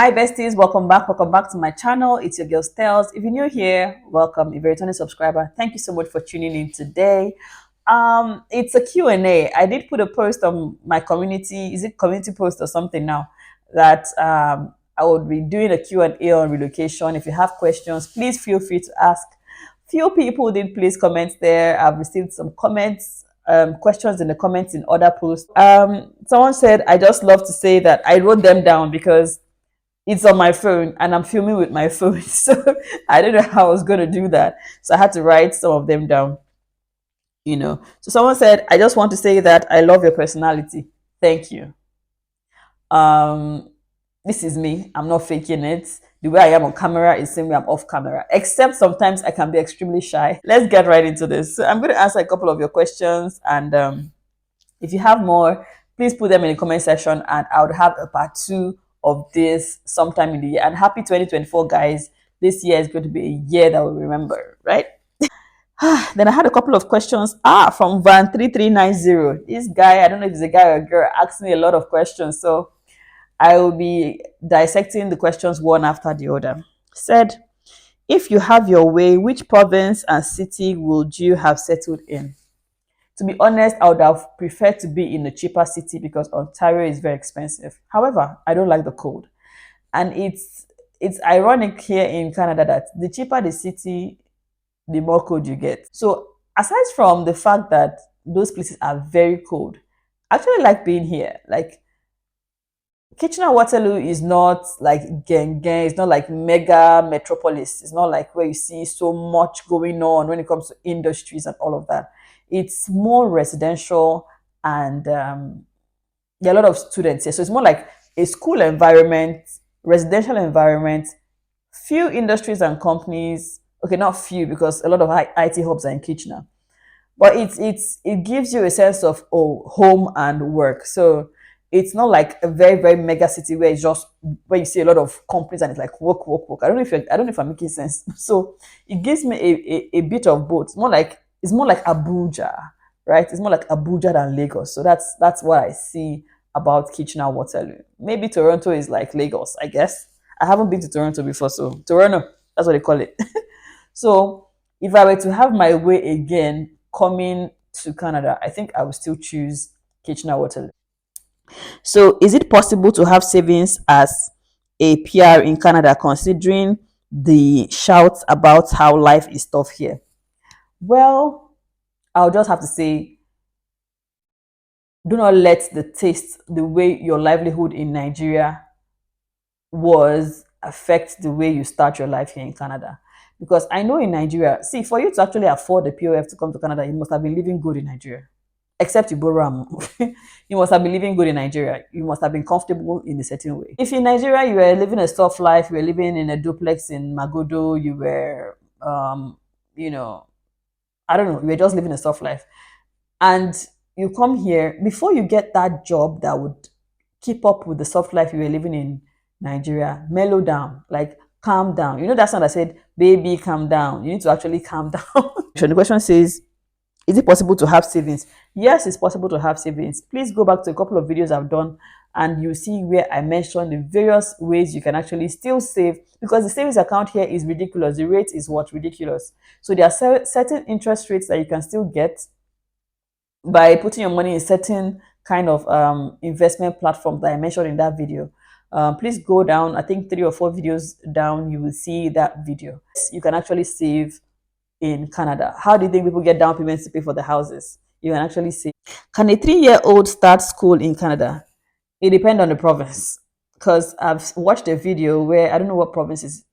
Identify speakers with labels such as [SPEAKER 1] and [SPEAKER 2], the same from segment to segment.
[SPEAKER 1] Hi besties, welcome back to my channel. It's your girl Stels. If you're new here, welcome. If you're a returning subscriber, thank you so much for tuning in today. It's a Q&A. I did put a post on my community, is it community post or something now, that I would be doing a Q&A on relocation. If you have questions, please feel free to ask. Few people did place comments there. I've received some comments, questions in the comments in other posts. Someone said, I just love to say that I wrote them down because it's on my phone and I'm filming with my phone. So I don't know how I was going to do that. So I had to write some of them down. So someone said, I just want to say that I love your personality. Thank you. Um, this is me. I'm not faking it. The way I am on camera is the same way I'm off camera, except sometimes I can be extremely shy. Let's get right into this. So I'm going to answer a couple of your questions, and if you have more, please put them in the comment section and I would have a part 2 of this sometime in the year. And happy 2024, guys. This year is going to be a year that we'll remember, right? Then I had a couple of questions. From Van3390. This guy, I don't know if he's a guy or a girl, asked me a lot of questions. So I will be dissecting the questions one after the other. Said, if you have your way, which province and city would you have settled in? To be honest, I would have preferred to be in a cheaper city because Ontario is very expensive. However, I don't like the cold. And it's ironic here in Canada that the cheaper the city, the more cold you get. So aside from the fact that those places are very cold, I actually like being here. Like Kitchener-Waterloo is not like Gengen, it's not like mega metropolis. It's not like where you see so much going on when it comes to industries and all of that. It's more residential and there are a lot of students here. So it's more like a school environment, residential environment, few industries and companies. Okay, not few because a lot of IT hubs are in Kitchener. But it gives you a sense of home and work. So it's not like a very very mega city where it's just where you see a lot of companies and it's like work work work. I don't know if I'm making sense. So it gives me a bit of both. It's more like Abuja, right? It's more like Abuja than Lagos. So that's what I see about Kitchener Waterloo. Maybe Toronto is like Lagos, I guess. I haven't been to Toronto before, so Toronto, that's what they call it. So if I were to have my way again coming to Canada, I think I would still choose Kitchener Waterloo. So is it possible to have savings as a PR in Canada considering the shouts about how life is tough here? Well, I'll just have to say, do not let the taste, the way your livelihood in Nigeria was, affect the way you start your life here in Canada. Because I know in Nigeria, see, for you to actually afford the POF to come to Canada, you must have been living good in Nigeria. Except you borrow you must have been living good in Nigeria. You must have been comfortable in a certain way. If in Nigeria you were living a soft life, you were living in a duplex in Magodo, you were, you know, I don't know, you were just living a soft life. And you come here, before you get that job that would keep up with the soft life you were living in Nigeria, mellow down, like calm down. You know that song that said, baby, calm down. You need to actually calm down. So the question says, is it possible to have savings? Yes, it's possible to have savings. Please go back to a couple of videos I've done and you see where I mentioned the various ways you can actually still save, because the savings account here is ridiculous. The rate is what? Ridiculous. So there are certain interest rates that you can still get by putting your money in certain kind of investment platform that I mentioned in that video. Please go down, I think 3 or 4 videos down, you will see that video. You can actually save in Canada. How do you think people get down payments to pay for the houses? You can actually save. Can a 3-year-old start school in Canada? It depends on the province. Because I've watched a video where I don't know what province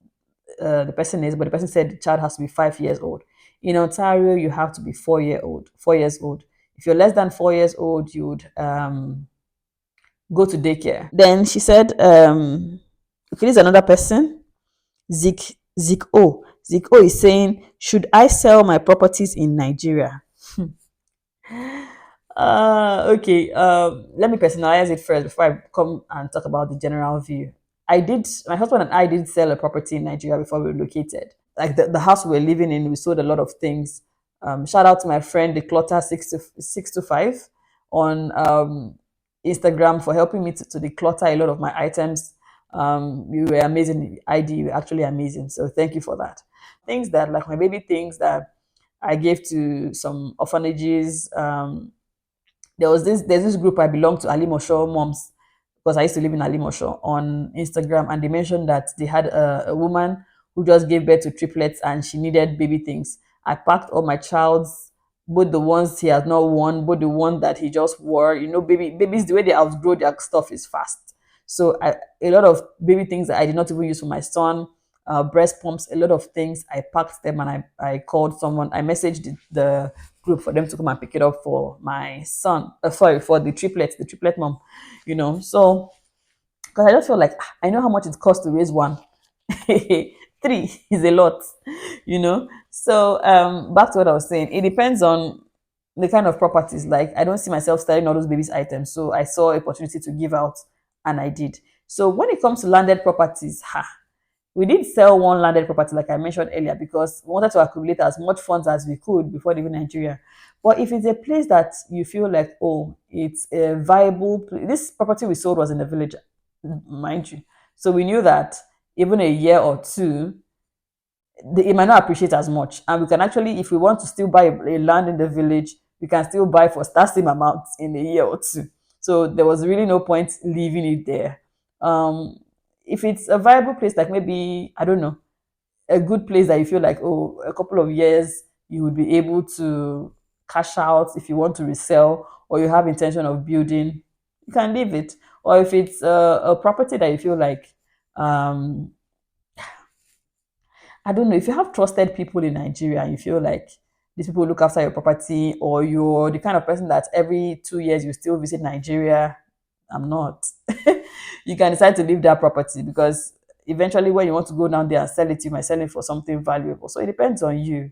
[SPEAKER 1] the person is, but the person said the child has to be 5 years old. In Ontario, you have to be 4 years old. If you're less than 4 years old, you would go to daycare. Then she said, okay, this is another person. Zik O. Zik O is saying, should I sell my properties in Nigeria? Okay. Let me personalize it first before I come and talk about the general view. My husband and I did sell a property in Nigeria before we relocated. Like the house we were living in, we sold a lot of things. Shout out to my friend, the Clutter 625 on Instagram for helping me to declutter a lot of my items You were amazing. ID, you were actually amazing. So thank you for that. Things that, like my baby things that I gave to some orphanages. There's this group I belong to, Ali Mosho Moms, because I used to live in Ali Mosho, on Instagram, and they mentioned that they had a woman who just gave birth to triplets and she needed baby things. I packed all my child's, both the ones he has not worn, both the one that he just wore. You know, babies, the way they outgrow their stuff is fast. So a lot of baby things that I did not even use for my son, breast pumps, a lot of things. I packed them and I called someone. I messaged the group for them to come and pick it up for my son. Sorry, for the triplet mom. You know, so because I just feel like I know how much it costs to raise one. Three is a lot, you know. So back to what I was saying. It depends on the kind of properties. Like I don't see myself selling all those babies items. So I saw opportunity to give out and I did. So when it comes to landed properties, we did sell one landed property, like I mentioned earlier, because we wanted to accumulate as much funds as we could before leaving Nigeria. But if it's a place that you feel like, oh, it's a viable place, this property we sold was in the village, mind you. So we knew that even a year or two, it might not appreciate as much. And we can actually, if we want to still buy a land in the village, we can still buy for that same amount in a year or two. So there was really no point leaving it there. Um, if it's a viable place, like maybe, I don't know, a good place that you feel like, oh, a couple of years you would be able to cash out if you want to resell or you have intention of building, you can leave it. Or if it's a property that you feel like, um, I don't know, if you have trusted people in Nigeria and you feel like these people look after your property, or you're the kind of person that every 2 years you still visit Nigeria, I'm not. You can decide to leave that property because eventually when you want to go down there and sell it, you might sell it for something valuable. So it depends on you.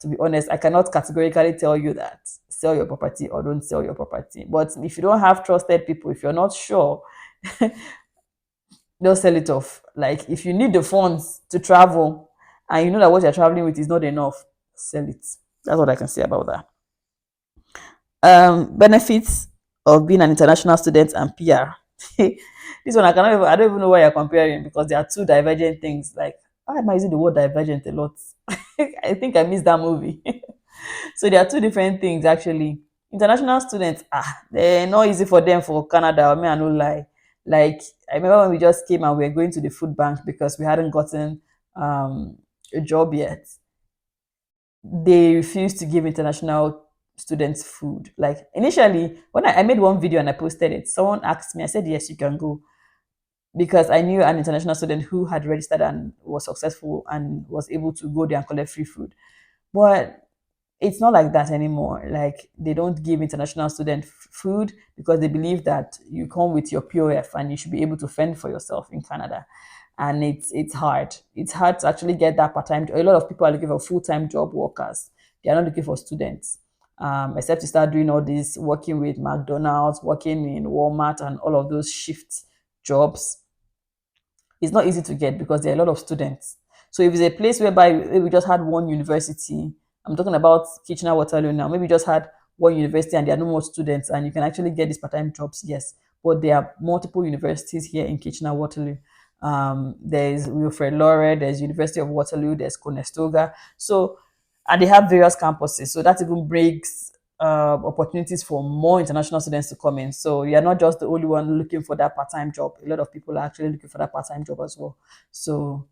[SPEAKER 1] To be honest, I cannot categorically tell you that sell your property or don't sell your property. But if you don't have trusted people, if you're not sure, they'll sell it off. Like if you need the funds to travel and you know that what you're traveling with is not enough, sell it. That's what I can say about that. Benefits of being an international student and PR. This one I don't even know why you're comparing because there are two divergent things. Like, why am I using the word divergent a lot? I think I missed that movie. So there are two different things actually. International students, they're not easy for them for Canada. I mean, I no lie. Like I remember when we just came and we were going to the food bank because we hadn't gotten um, a job yet. They refused to give international students food. Like initially, when I made one video and I posted it, someone asked me. I said yes, you can go because I knew an international student who had registered and was successful and was able to go there and collect free food. But it's not like that anymore. Like they don't give international student food because they believe that you come with your POF and you should be able to fend for yourself in Canada. And it's hard. It's hard to actually get that part time. A lot of people are looking for full time job workers. They are not looking for students. Except to start doing all this, working with McDonald's, working in Walmart, and all of those shift jobs. It's not easy to get because there are a lot of students. So if it's a place whereby we just had one university, I'm talking about Kitchener Waterloo now, maybe just had one university and there are no more students and you can actually get these part-time jobs, yes. But there are multiple universities here in Kitchener Waterloo. There's Wilfred Laurier, there's University of Waterloo, there's Conestoga. So, and they have various campuses. So that even brings opportunities for more international students to come in. So you're not just the only one looking for that part-time job. A lot of people are actually looking for that part-time job as well. So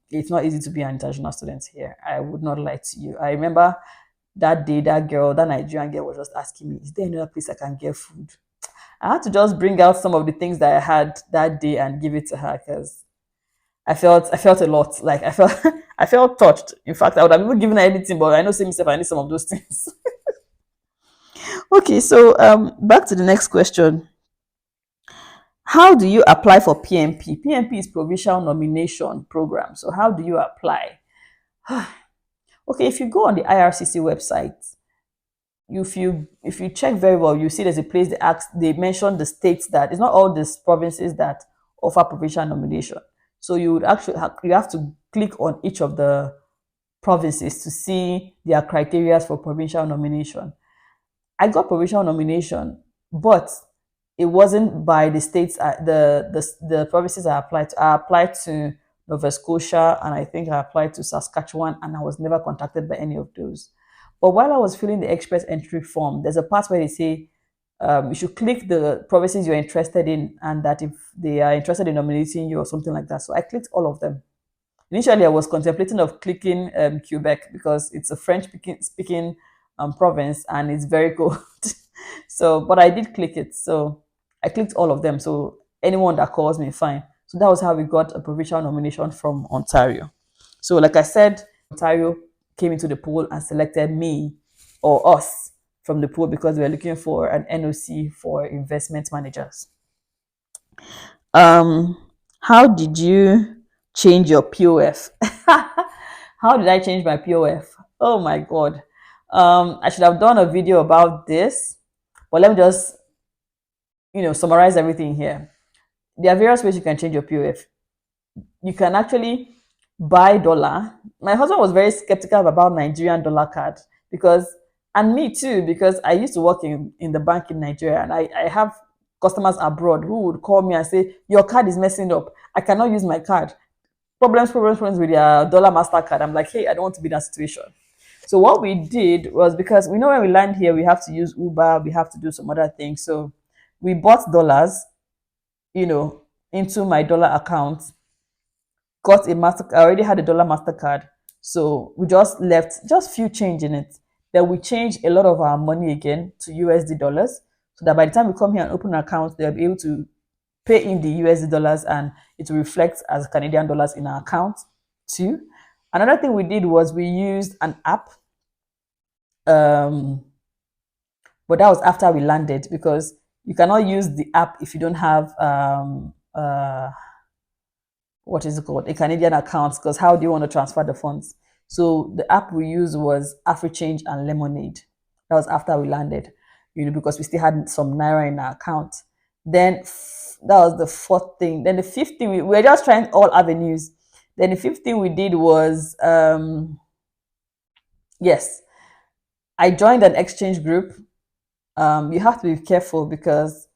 [SPEAKER 1] it's not easy to be an international student here. I would not lie to you. I remember that day, that Nigerian girl was just asking me, is there another place I can get food? I had to just bring out some of the things that I had that day and give it to her because I felt a lot. Like I felt I felt touched. In fact, I would have even given her anything, but I know same myself I need some of those things. Okay, so back to the next question. How do you apply for PNP? PNP is Provincial Nomination Program. So how do you apply? Okay, if you go on the IRCC website, if you check very well, you see there's a place they mention the states that it's not all these provinces that offer provincial nomination. So you would actually you have to click on each of the provinces to see their criteria for provincial nomination. I got provincial nomination, but it wasn't by the states, the provinces I applied to. I applied to Nova Scotia, and I think I applied to Saskatchewan, and I was never contacted by any of those. But while I was filling the express entry form, there's a part where they say you should click the provinces you're interested in, and that if they are interested in nominating you or something like that. So I clicked all of them. Initially, I was contemplating of clicking Quebec because it's a French speaking province and it's very cold. So, but I did click it. So I clicked all of them. So anyone that calls me, fine. So that was how we got a provincial nomination from Ontario. So, like I said, Ontario came into the pool and selected me or us from the pool because we were looking for an NOC for investment managers. Um, how did you change your POF? How did I change my POF? Oh my god. I should have done a video about this, but let me just summarize everything here. There are various ways you can change your POF. You can actually buy dollar. My husband was very skeptical about Nigerian dollar card because, and me too, because I used to work in the bank in Nigeria, and I have customers abroad who would call me and say, your card is messing up. I cannot use my card. Problems with your dollar MasterCard. I'm like, hey, I don't want to be in that situation. So what we did was, because we know when we land here, we have to use Uber, we have to do some other things. So we bought dollars, into my dollar account, got a master. I already had a dollar MasterCard, so we just left just few change in it. Then we changed a lot of our money again to USD dollars, so that by the time we come here and open an account, they'll be able to pay in the USD dollars and it will reflect as Canadian dollars in our account too. Another thing we did was we used an app, but that was after we landed, because you cannot use the app if you don't have what is it called, a Canadian account, because how do you want to transfer the funds? So the app we used was AfriChange and Lemonade. That was after we landed, because we still had some naira in our account. Then that was the fourth thing. Then the fifth thing, we were just trying all avenues. Then the fifth thing we did was, yes, I joined an exchange group. You have to be careful because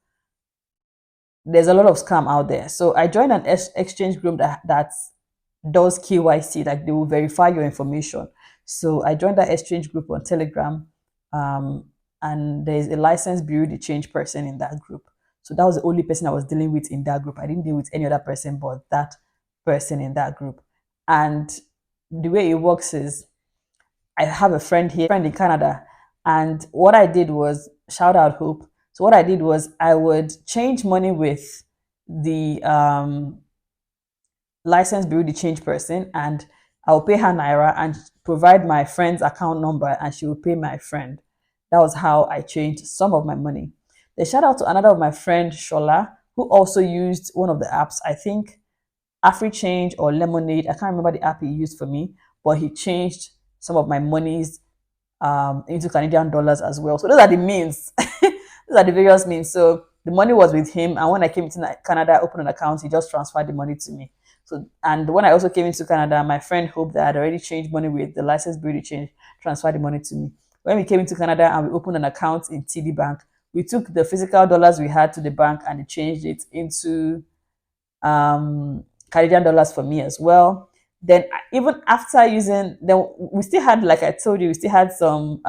[SPEAKER 1] there's a lot of scam out there. So I joined an exchange group that does KYC, like they will verify your information. So I joined that exchange group on Telegram, and there's a licensed bureau de change person in that group. So that was the only person I was dealing with in that group. I didn't deal with any other person but that person in that group. And the way it works is, I have a friend here, friend in Canada, and what I did was, shout out Hope. So what I did was, I would change money with the licensed bureau de change person, and I'll pay her naira and provide my friend's account number, and she will pay my friend. That was how I changed some of my money. They shout out to another of my friend, Shola, who also used one of the apps, I think AfriChange or Lemonade. I can't remember the app he used for me, but he changed some of my monies into Canadian dollars as well. So those are the means. Those are the various means. So the money was with him, and when I came to Canada, I opened an account, he just transferred the money to me. So, and when I also came into Canada, my friend Hope, that had already changed money with the licensed bureau de change, transferred the money to me. When we came into Canada and we opened an account in TD Bank, we took the physical dollars we had to the bank and changed it into Canadian dollars for me as well. Then even after using, then we still had, like I told you, we still had some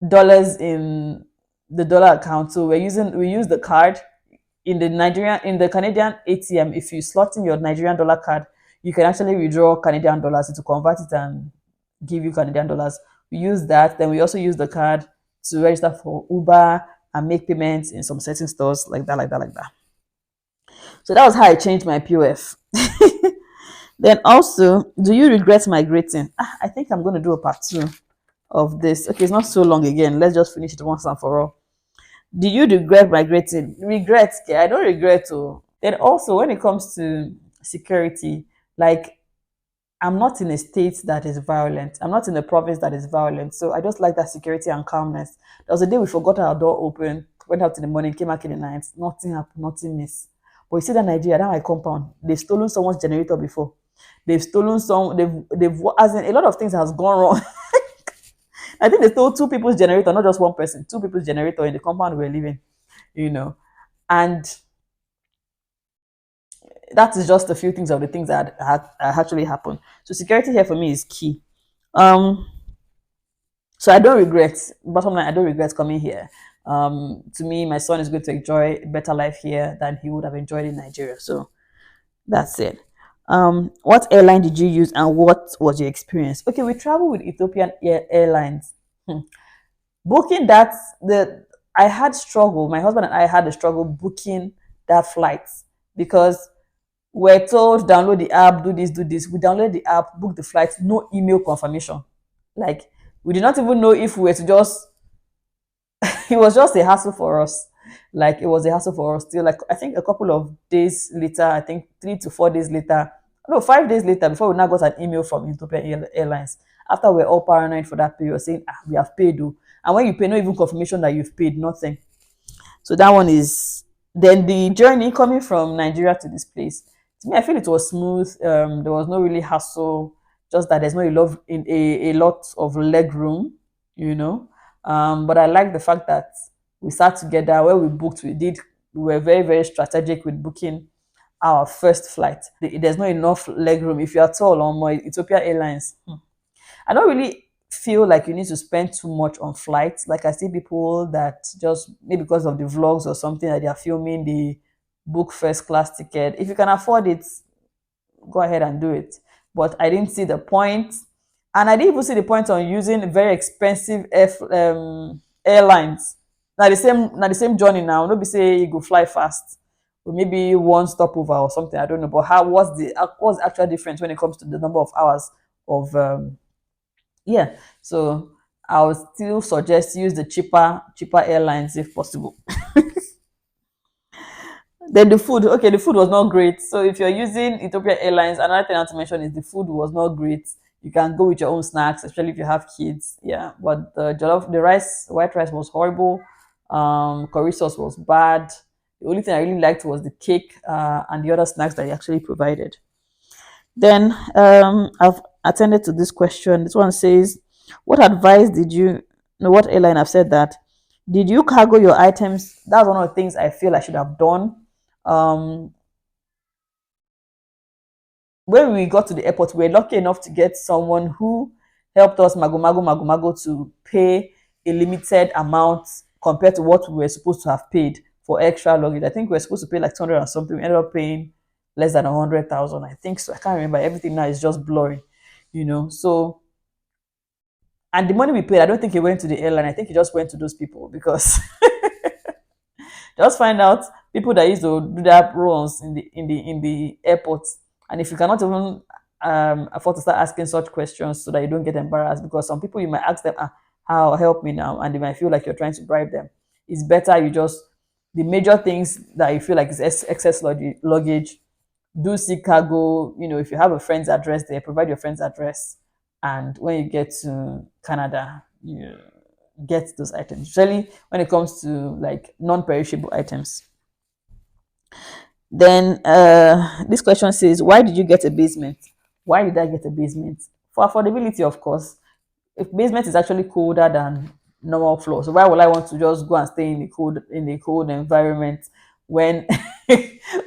[SPEAKER 1] dollars in the dollar account. So we use the card in the Canadian ATM. If you slot in your Nigerian dollar card, you can actually withdraw Canadian dollars to convert it and give you Canadian dollars. We use that. Then we also use the card to register for Uber and make payments in some certain stores, like that. So that was how I changed my POF. Then also, do you regret migrating? I think I'm going to do a part 2 of this. Okay, it's not so long again. Let's just finish it once and for all. Do you regret migrating? Regret? I don't regret. Then also, when it comes to security, like, I'm not in a state that is violent. I'm not in a province that is violent. So I just like that security and calmness. There was a day we forgot our door open, went out in the morning, came back in the night. Nothing happened, nothing missed. But you see that Nigeria, that my compound, they've stolen someone's generator before. They've stolen as in, a lot of things has gone wrong. I think they stole 2 people's generator, not just one person, 2 people's generator in the compound we're living. you know. And that is just a few things of the things that actually happened. So security here for me is key. Um, so I don't regret. Bottom line, I don't regret coming here. To me, my son is going to enjoy a better life here than he would have enjoyed in Nigeria. So that's it. What airline did you use and what was your experience? Okay, we travel with Ethiopian Airlines. Booking that the I had struggle. My husband and I had a struggle booking that flight because we're told download the app, do this, do this. We download the app, book the flight, no email confirmation. Like we did not even know if we were to just it was just a hassle for us. Like it was a hassle for us still. Like I think a couple of days later, I think 3 to 4 days later, no, 5 days later, before we now got an email from Ethiopian Airlines. After we're all paranoid for that period, saying we have paid you. And when you pay, no even confirmation that you've paid, nothing. So that one is then the journey coming from Nigeria to this place. To me, I feel it was smooth. There was no really hassle. Just that there's no a lot of leg room, you know. But I like the fact that we sat together where we booked. We were very very strategic with booking our first flight. There's not enough leg room. If you're tall on my Ethiopia Airlines, I don't really feel like you need to spend too much on flights. Like I see people that just maybe because of the vlogs or something that they are filming, the book first class ticket. If you can afford it, go ahead and do it. But I didn't see the point, and I didn't even see the point on using very expensive airlines. Now the same journey now. Nobody say you go fly fast, or maybe one stopover or something. I don't know. But what's the actual difference when it comes to the number of hours of yeah, so I would still suggest use the cheaper airlines if possible. Then the food, okay, the food was not great. So if you're using Ethiopia Airlines, another thing I want to mention is the food was not great. You can go with your own snacks, especially if you have kids. Yeah, but the rice, white rice was horrible. Curry sauce was bad. The only thing I really liked was the cake and the other snacks that they actually provided. Then I've attended to this question. This one says, "What advice did you? No, what airline have said that? Did you cargo your items?" That's one of the things I feel I should have done. Um, when we got to the airport, we were lucky enough to get someone who helped us mago to pay a limited amount compared to what we were supposed to have paid for extra luggage. I think we were supposed to pay like 200 and something. We ended up paying less than 100,000. I think so. I can't remember. Everything now is just blurry, you know. So and the money we paid, I don't think it went to the airline. I think it just went to those people because just find out people that used to do that runs in the airport. And if you cannot even afford to start asking such questions so that you don't get embarrassed, because some people you might ask them, how help me now, and they might feel like you're trying to bribe them. It's better you just the major things that you feel like is excess luggage. Do see cargo. You know, if you have a friend's address there, provide your friend's address, and when you get to Canada, you get those items. Especially when it comes to like non-perishable items. Then this question says, why did you get a basement? Why did I get a basement? For affordability, of course. If basement is actually colder than normal floor, so why would I want to just go and stay in the cold environment when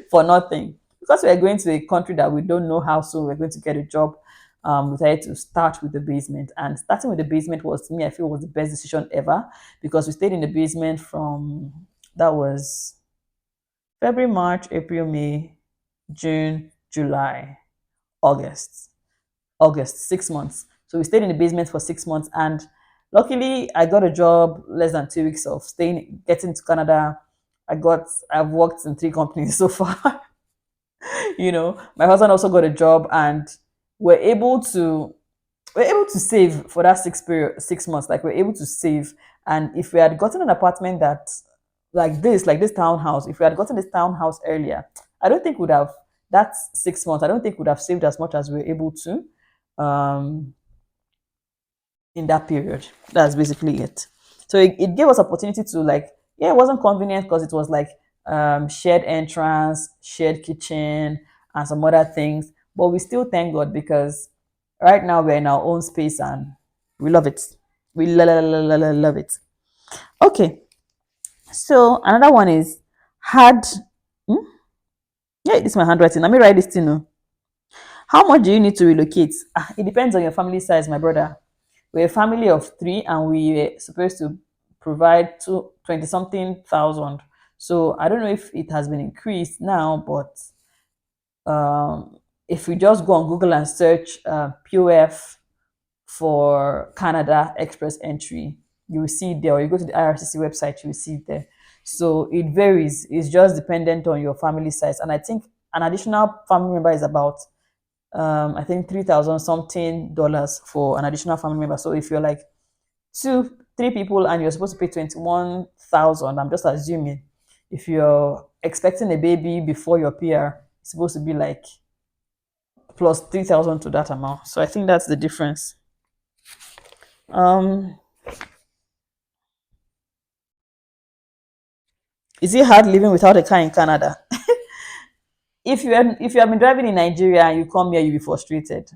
[SPEAKER 1] for nothing? Because we're going to a country that we don't know how soon we're going to get a job. We decided to start with the basement, and starting with the basement was to me, I feel, was the best decision ever because we stayed in the basement from that was February, March, April, May, June, July, August. August, 6 months. So we stayed in the basement for 6 months. And luckily, I got a job less than 2 weeks of getting to Canada. I've worked in 3 companies so far. You know, my husband also got a job and we're able to we're able to save for that 6 months. Like we're able to save. And if we had gotten an apartment that like this townhouse, if we had gotten this townhouse earlier, I don't think would have that's 6 months. I don't think would have saved as much as we were able to um in that period. That's basically it. So it gave us opportunity to like, yeah, it wasn't convenient because it was like shared entrance, shared kitchen, and some other things. But we still thank God because right now we're in our own space and we love it. We love it. Okay. So another one is hard. Hmm? Yeah, this is my handwriting. Let me write this thing. Oh. How much do you need to relocate? It depends on your family size, my brother. We're a family of three, and we were supposed to provide 20 something thousand. So I don't know if it has been increased now, but if we just go on Google and search POF for Canada Express entry, you will see it there, or you go to the IRCC website, you will see it there. So it varies. It's just dependent on your family size. And I think an additional family member is about, I think 3,000 something dollars for an additional family member. So if you're like two, three people and you're supposed to pay 21,000, I'm just assuming. If you're expecting a baby before your PR, it's supposed to be like plus 3,000 to that amount. So I think that's the difference. Um, is it hard living without a car in Canada? If you have been driving in Nigeria and you come here, you'll be frustrated.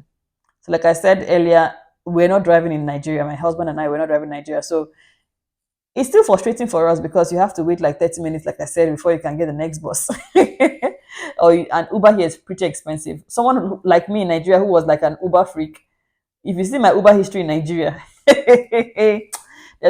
[SPEAKER 1] So, like I said earlier, we're not driving in Nigeria. My husband and I were not driving in Nigeria, so it's still frustrating for us because you have to wait like 30 minutes, like I said, before you can get the next bus. And Uber here is pretty expensive. Someone like me in Nigeria who was like an Uber freak, if you see my Uber history in Nigeria, they're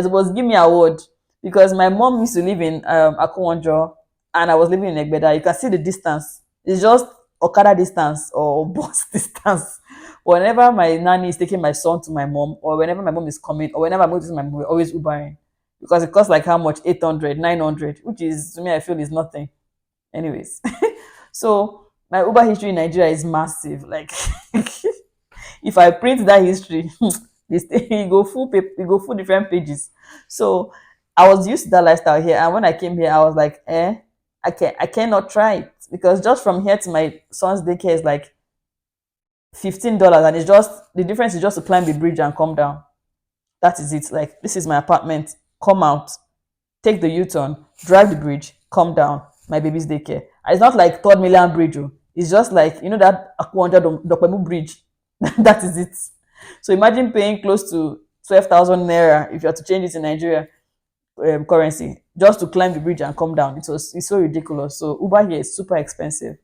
[SPEAKER 1] supposed to give me an award because my mom used to live in Akwonjo and I was living in Egbeda. You can see the distance. It's just Okada distance or bus distance. Whenever my nanny is taking my son to my mom, or whenever my mom is coming, or whenever I'm going to see my mom, we're always Ubering because it costs like how much? 800, 900, which is to me, I feel is nothing. Anyways, so my Uber history in Nigeria is massive. Like, if I print that history, this you go full paper, you go full different pages. So I was used to that lifestyle here, and when I came here, I was like, I cannot try it because just from here to my son's daycare is like $15, and it's just the difference is just to climb the bridge and come down. That is it. Like, this is my apartment. Come out, take the U-turn, drive the bridge, come down. My baby's daycare. And it's not like Third Million Bridge. Oh. It's just like that Akwanja Dokpemu Bridge. That is it. So imagine paying close to 12,000 naira if you have to change it in Nigeria currency just to climb the bridge and come down. It's so ridiculous. So Uber here is super expensive.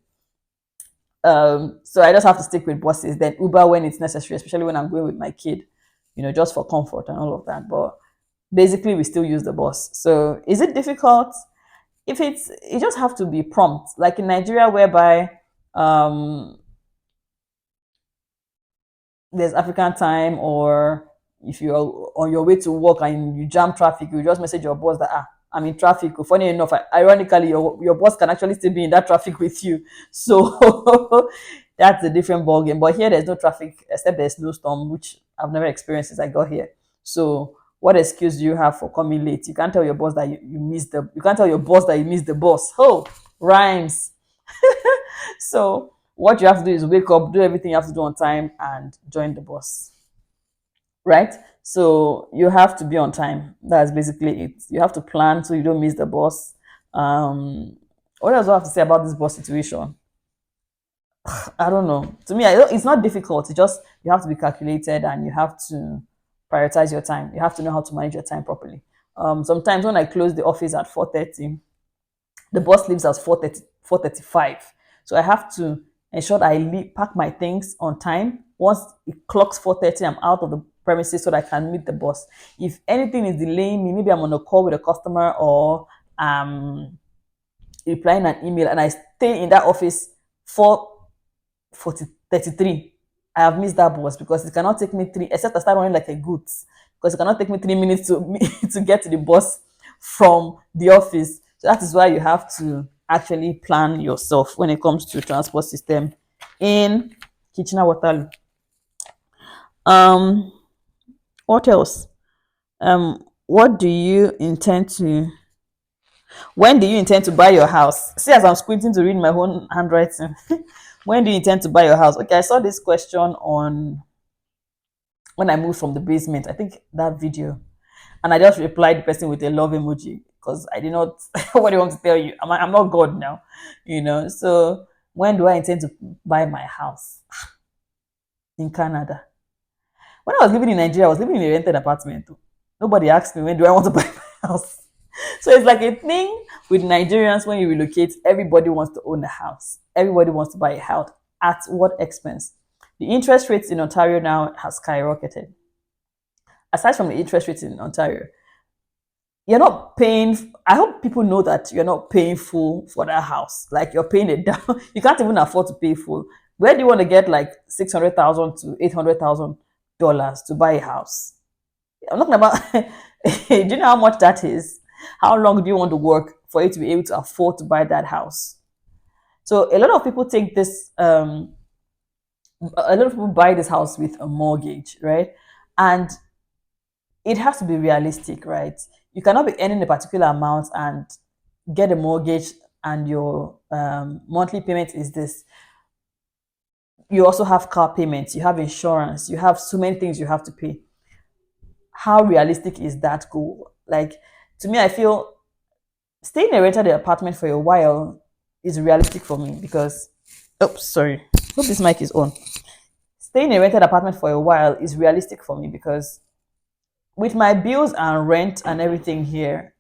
[SPEAKER 1] So I just have to stick with buses. Then Uber when it's necessary, especially when I'm going with my kid, just for comfort and all of that. But basically, we still use the bus. So is it difficult? If you just have to be prompt, like in Nigeria, whereby um, there's African time, or if you're on your way to work and you jam traffic, you just message your boss that I'm in traffic. Funny enough, ironically, your boss can actually still be in that traffic with you. So that's a different ballgame. But here there's no traffic except there's snowstorm, which I've never experienced since I got here. So what excuse do you have for coming late? You can't tell your boss that you missed the you can't tell your boss that you missed the bus. Oh, rhymes. So what you have to do is wake up, do everything you have to do on time, and join the bus. Right? So you have to be on time. That's basically it. You have to plan so you don't miss the bus. What else do I have to say about this bus situation? I don't know. To me, it's not difficult. It's just you have to be calculated and you have to prioritize your time. You have to know how to manage your time properly. Sometimes when I close the office at 4:30, the bus leaves at 4:30, 4:35. So I have to ensure that I pack my things on time. Once it clocks 4:30, I'm out of the premises so that I can meet the bus. If anything is delaying me, maybe I'm on a call with a customer or replying an email and I stay in that office for 33, I have missed that bus because it cannot take me three, except I start running like a goat, because it cannot take me 3 minutes to get to the bus from the office. So that is why you have to actually plan yourself when it comes to transport system in Kitchener Waterloo. Um, what else? What do you intend to? When do you intend to buy your house? See, as I'm squinting to read my own handwriting. When do you intend to buy your house? Okay, I saw this question on when I moved from the basement. I think that video, and I just replied the person with a love emoji because I did not. What do you want to tell you? I'm not God now, So when do I intend to buy my house in Canada? When I was living in Nigeria, I was living in a rented apartment. Nobody asked me when do I want to buy my house. So it's like a thing with Nigerians. When you relocate, everybody wants to own a house. Everybody wants to buy a house. At what expense? The interest rates in Ontario now has skyrocketed. Aside from the interest rates in Ontario, you're not paying. I hope people know that you're not paying full for that house. Like you're paying it down. You can't even afford to pay full. Where do you want to get like $600,000 to $800,000 to buy a house? I'm talking about. Do you know how much that is? How long do you want to work for you to be able to afford to buy that house? So a lot of people take this. A lot of people buy this house with a mortgage, right? And it has to be realistic, right? You cannot be earning a particular amount and get a mortgage, and your monthly payment is this. You also have car payments, you have insurance, you have so many things you have to pay. How realistic is that goal? Like, to me, I feel staying in a rented apartment for a while is realistic for me because, oh, sorry, hope this mic is on. Staying in a rented apartment for a while is realistic for me because with my bills and rent and everything here,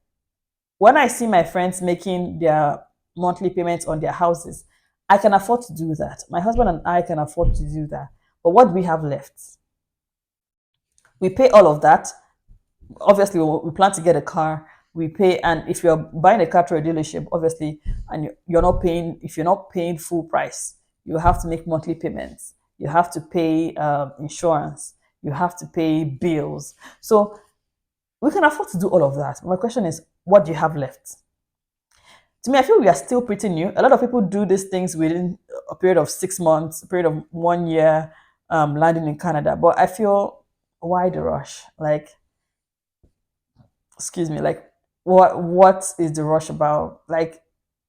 [SPEAKER 1] when I see my friends making their monthly payments on their houses, I can afford to do that. My husband and I can afford to do that. But what do we have left? We pay all of that. Obviously, we plan to get a car. We pay, and if you're buying a car through a dealership, obviously, and you're not paying, if you're not paying full price, you have to make monthly payments. You have to pay insurance. You have to pay bills. So we can afford to do all of that. My question is, what do you have left? To me, I feel we are still pretty new. A lot of people do these things within a period of 6 months, a period of 1 year, landing in Canada. But I feel, why the rush? Like, excuse me, like what is the rush about? Like,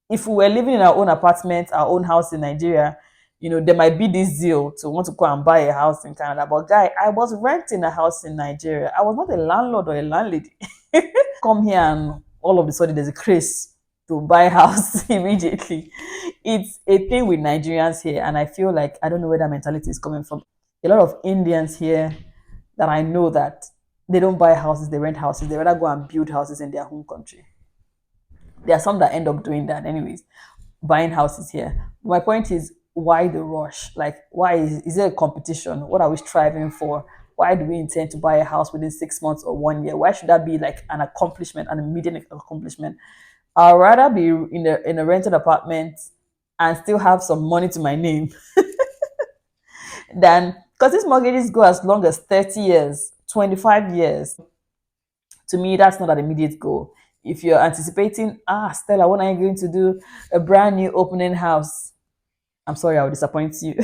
[SPEAKER 1] if we were living in our own apartment, our own house in Nigeria, there might be this zeal to want to go and buy a house in Canada. But guy, I was renting a house in Nigeria. I was not a landlord or a landlady. Come here and all of a sudden there's a craze to buy a house immediately. It's a thing with Nigerians here, and I feel like I don't know where that mentality is coming from. A lot of Indians here that I know that they don't buy houses, they rent houses. They rather go and build houses in their home country. There are some that end up doing that anyways, buying houses here. My point is, why the rush? Like, why is there a competition? What are we striving for? Why do we intend to buy a house within 6 months or 1 year? Why should that be like an accomplishment, an immediate accomplishment? I'd rather be in a rented apartment and still have some money to my name than, because these mortgages go as long as 30 years, 25 years. To me, that's not an immediate goal. If you're anticipating, Stella, when are you going to do a brand new opening house? I'm sorry, I will disappoint you.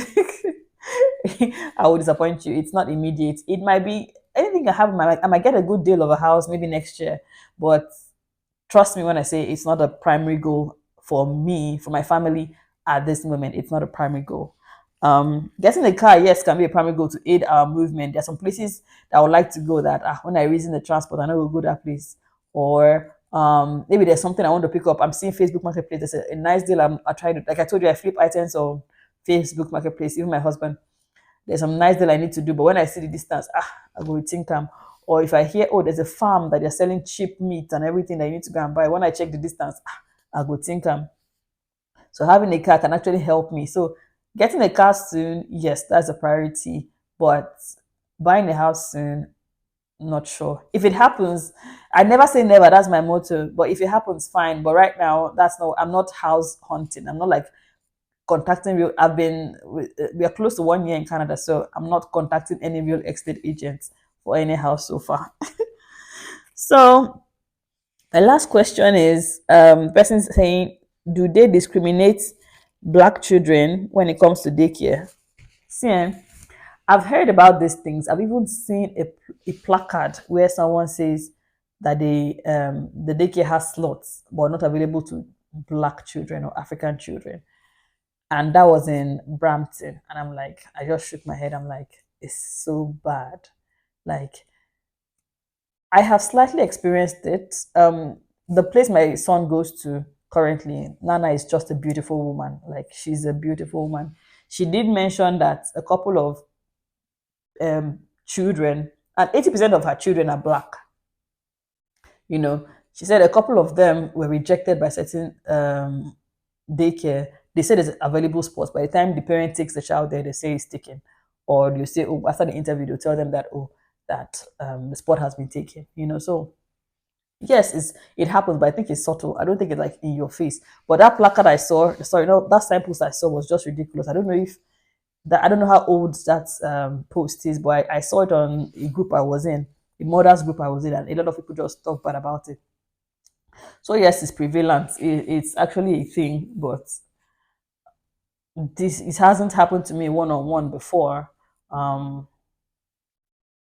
[SPEAKER 1] I will disappoint you. It's not immediate. It might be anything I have in my mind. I might get a good deal of a house maybe next year, but trust me when I say it's not a primary goal for me, for my family at this moment. It's not a primary goal. Getting a car, yes, can be a primary goal to aid our movement. There are some places that I would like to go that when I reason the transport, I know we'll go that place. Or maybe there's something I want to pick up. I'm seeing Facebook Marketplace. There's a nice deal. I tried to, like I told you, I flip items on Facebook Marketplace. Even my husband, there's some nice deal I need to do. But when I see the distance, I go think or if I hear, oh, there's a farm that they're selling cheap meat and everything that you need to go and buy. When I check the distance, I go think so having a car can actually help me. So getting a car soon, yes, that's a priority. But buying a house soon, not sure. If it happens, I never say never. That's my motto. But if it happens, fine. But right now, that's no. I'm not house hunting. I'm not like contacting real. We are close to 1 year in Canada, so I'm not contacting any real estate agents for any house so far. So the last question is, person saying, do they discriminate black children when it comes to daycare? See, I've heard about these things. I've even seen a placard where someone says that the daycare has slots but not available to black children or African children. And that was in Brampton. And I'm like, I just shook my head. I'm like, it's so bad. Like, I have slightly experienced it. The place my son goes to currently, Nana is just a beautiful woman. Like, she's a beautiful woman. She did mention that a couple of children, and 80% of her children are black. You know, She said a couple of them were rejected by certain daycare. They say there's available spots. By the time the parent takes the child there, they say it's taken. Or you say, oh, after the interview, they'll tell them that, oh, that the spot has been taken. So yes, it happens, but I think it's subtle. I don't think it's like in your face. But that placard I saw, sorry, no, that signpost I saw was just ridiculous. I don't know if that I don't know how old that post is, but I saw it on a group I was in, a mothers group I was in, and a lot of people just talk bad about it. So yes, it's prevalent. It's actually a thing, but this it hasn't happened to me one on one before.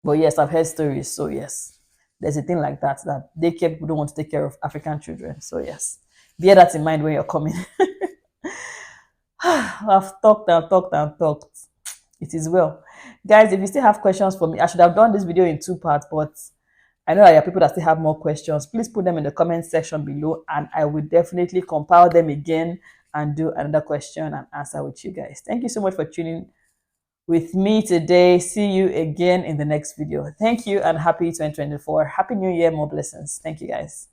[SPEAKER 1] But yes, I've heard stories. So yes, there's a thing like that daycare people don't want to take care of African children. So yes, bear that in mind when you're coming. I've talked and talked and talked. It is well. Guys, if you still have questions for me, I should have done this video in two parts, but I know that there are people that still have more questions. Please put them in the comment section below, and I will definitely compile them again and do another question and answer with you guys. Thank you so much for tuning with me today. See you again in the next video. Thank you and happy 2024. Happy New Year. More blessings. Thank you, guys.